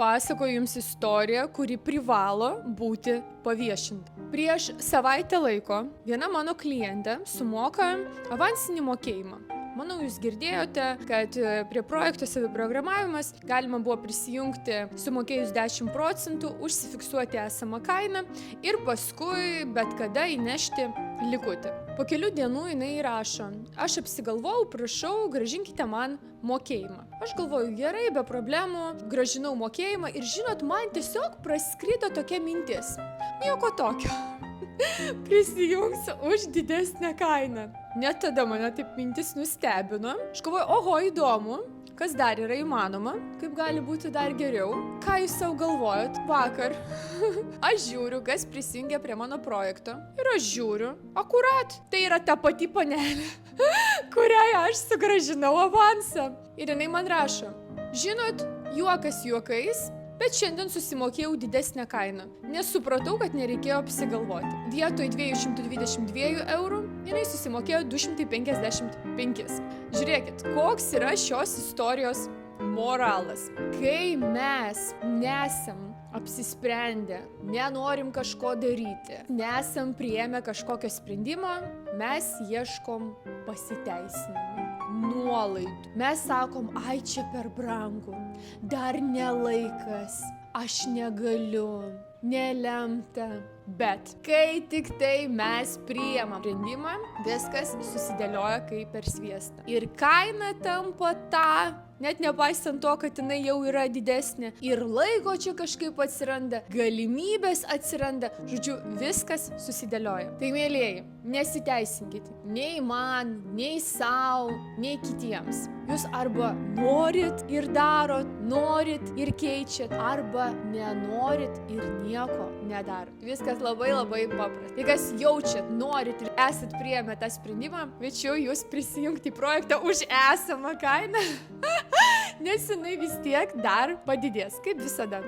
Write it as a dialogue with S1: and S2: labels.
S1: papasakoju jums istoriją, kuri privalo būti paviešinta. Prieš savaitę laiko viena mano klientė sumoka avansinį mokėjimą. Manau, jūs girdėjote, kad prie projekto saviprogramavimas galima buvo prisijungti sumokėjus 10%, užsifiksuoti esamą kainą ir paskui bet kada įnešti likutį. Po kelių dienų jinai rašo: aš apsigalvojau, prašau, grąžinkite man mokėjimą. Aš galvoju, gerai, be problemų, grąžinau mokėjimą ir žinot, man tiesiog praskrido tokia mintis. Nieko tokio. Prisijungsiu už didesnę kainą. Net tada mane taip mintis nustebino. Aš galvoju, oho, įdomu, kas dar yra įmanoma, kaip gali būti dar geriau. Ką jūs savo galvojat? Vakar aš žiūriu, kas prisijungia prie mano projekto. Ir aš žiūriu, akurat, tai yra ta pati panelė, kuriai aš sugrąžinau avansą. Ir jinai man rašo: žinot, juokas juokais, bet šiandien susimokėjau didesnę kainą, nes supratau, kad nereikėjo apsigalvoti. Vietoj 222 eurų jinai susimokėjo 255. Žiūrėkit, koks yra šios istorijos moralas. Kai mes nesam apsisprendę, nenorim kažko daryti, nesam priėmę kažkokio sprendimo, mes ieškom pasiteisinimų, nuolaidų. Mes sakom, ai čia per brangu, dar ne laikas, aš negaliu, nelemta. Bet kai tik tai mes priėmam sprendimą, viskas susidėlioja kaip per sviestą. Ir kaina tampa ta, net nepaisant to, kad jinai jau yra didesnė. Ir laiko čia kažkaip atsiranda, galimybės atsiranda. Žodžiu, viskas susidėlioja. Tai mielieji, nesiteisinkit nei man, nei savo, nei kitiems. Jūs arba norit ir darot, norit ir keičiat, arba nenorit ir nieko nedarot. Viskas labai paprasta. Tai kas jaučiat, norit ir esat priėmę tą sprendimą, kviečiu jūs prisijungti į projektą už esamą kainą, nes jinai vis tiek dar padidės, kaip visada.